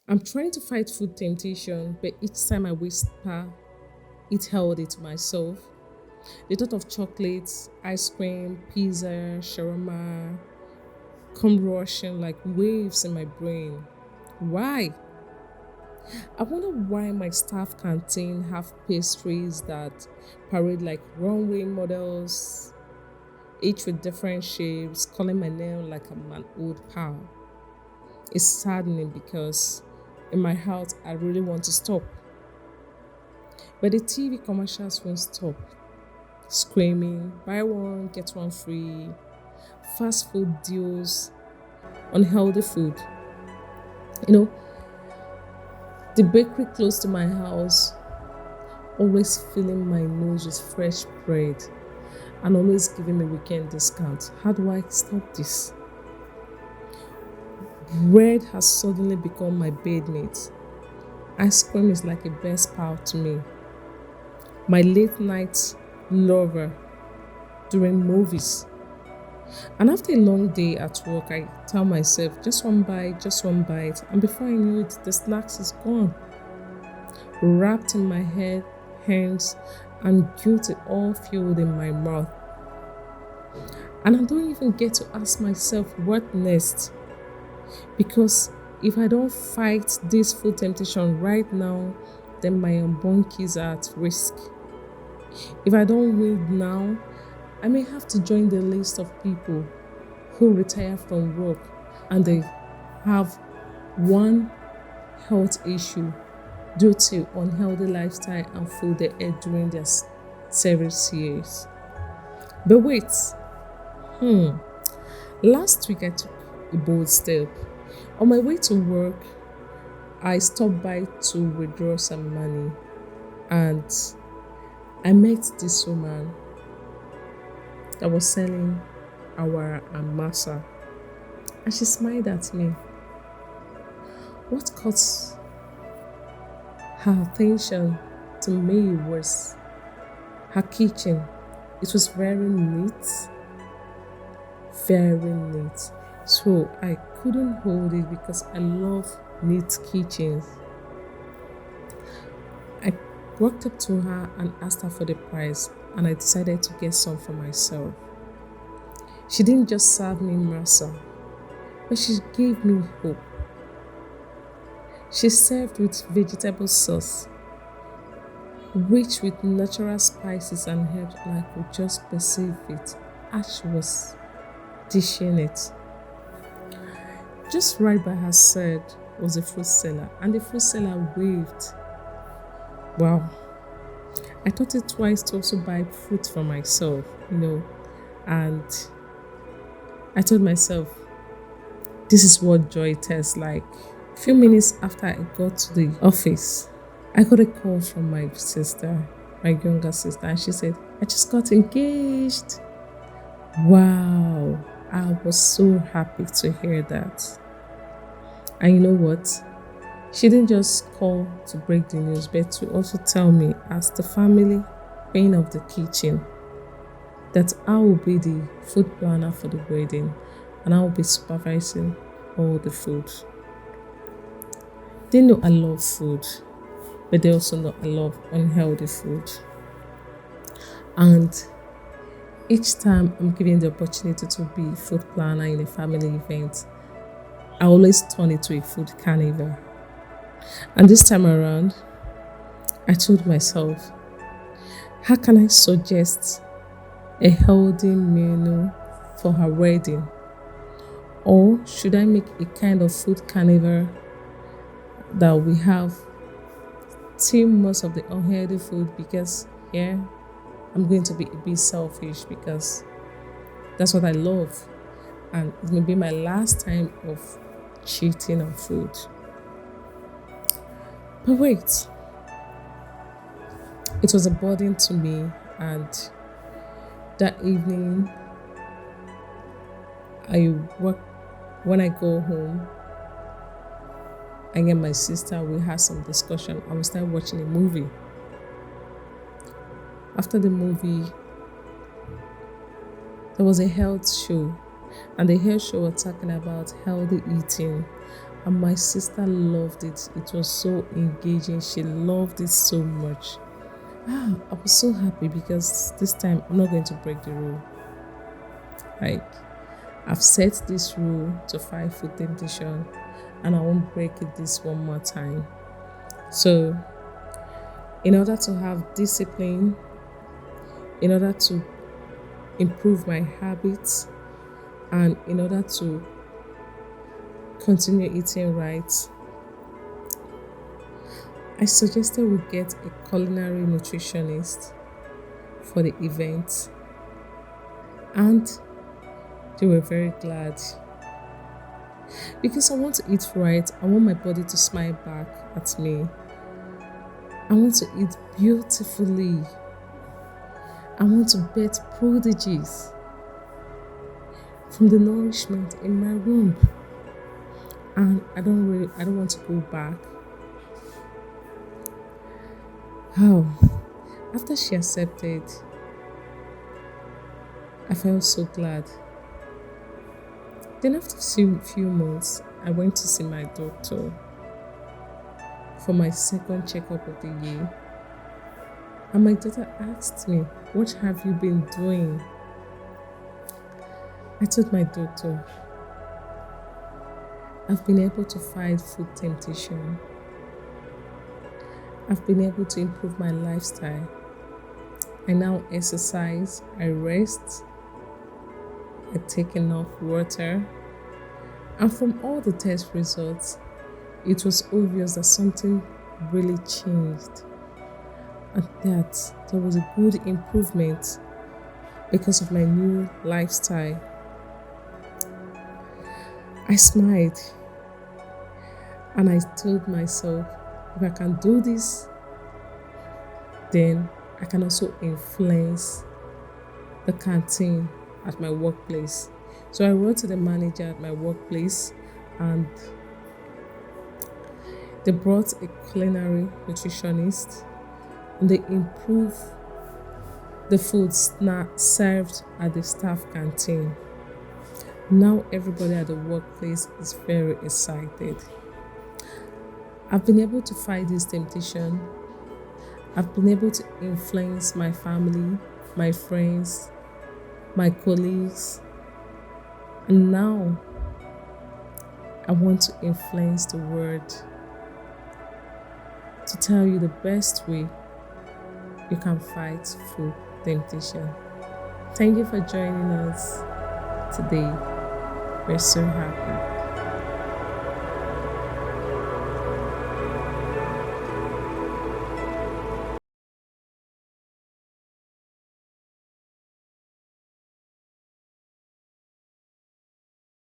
I'm trying to fight food temptation, but each time I whisper, eat healthy to myself. The thought of chocolates, ice cream, pizza, shawarma come rushing like waves in my brain. Why? I wonder why my staff canteen have pastries that parade like runway models, each with different shapes, calling my name like I'm an old pal. It's saddening because in my heart I really want to stop. But the TV commercials won't stop. Screaming, buy one, get one free, fast food deals, unhealthy food. You know, the bakery close to my house, always filling my nose with fresh bread and always giving me weekend discount. How do I stop this? Bread has suddenly become my bedmate. Ice cream is like a best pal to me. My late night lover during movies. And after a long day at work, I tell myself, just one bite, just one bite. And before I knew it, the snacks is gone. Wrapped in my head, hands, and guilty all filled in my mouth. And I don't even get to ask myself what next. Because if I don't fight this food temptation right now, then my unborn kids are at risk. If I don't win now, I may have to join the list of people who retire from work and they have one health issue due to unhealthy lifestyle and food they ate during their service years. But wait, last week I took a bold step. On my way to work, I stopped by to withdraw some money and I met this woman that was selling awara and masa, and she smiled at me. What caught her attention to me was her kitchen. It was very neat. So I couldn't hold it because I love neat kitchens. I walked up to her and asked her for the price, and I decided to get some for myself. She didn't just serve me masa, but she gave me hope. She served with vegetable sauce, rich with natural spices and herbs, and I could just perceive it as she was dishing it. Just right by her side was a fruit seller, and the fruit seller waved. Wow, I thought it twice to also buy fruit for myself, and I told myself, this is what joy tastes like. A few minutes after I got to the office, I got a call from my sister, my younger sister, and she said, I just got engaged. Wow, I was so happy to hear that. And you know what? She didn't just call to break the news, but to also tell me, as the family queen of the kitchen, that I will be the food planner for the wedding and I will be supervising all the food. They know I love food, but they also know I love unhealthy food. And each time I'm given the opportunity to be food planner in a family event, I always turn it to a food carnival. And this time around, I told myself, how can I suggest a healthy menu for her wedding? Or should I make a kind of food carnival that we have team most of the unhealthy food, because yeah, I'm going to be a bit selfish because that's what I love. And it may be my last time of cheating on food. But wait, it was a burden to me, and that evening I work when I go home, I and my sister, we had some discussion and we started watching a movie. After the movie, there was a health show, and the health show was talking about healthy eating And my sister loved it. It was so engaging. She loved it so much. I was so happy because this time I'm not going to break the rule. Like, I've set this rule to fight food temptation and I won't break it this one more time. So, in order to have discipline, in order to improve my habits, and in order to continue eating right, I suggested we get a culinary nutritionist for the event, and they were very glad because I want to eat right. I want my body to smile back at me. I want to eat beautifully. I want to birth prodigies from the nourishment in my womb. And I don't want to go back. How? After she accepted, I felt so glad. Then after a few months, I went to see my doctor for my second checkup of the year. And my daughter asked me, "What have you been doing?" I told my doctor, I've been able to fight food temptation. I've been able to improve my lifestyle. I now exercise, I rest, I take enough water. And from all the test results, it was obvious that something really changed. And that there was a good improvement because of my new lifestyle. I smiled and I told myself, if I can do this, then I can also influence the canteen at my workplace. So I wrote to the manager at my workplace and they brought a culinary nutritionist and they improved the food served at the staff canteen. Now everybody at the workplace is very excited. I've been able to fight this temptation. I've been able to influence my family, my friends, my colleagues. And now I want to influence the world to tell you the best way you can fight food temptation. Thank you for joining us today. We're so happy.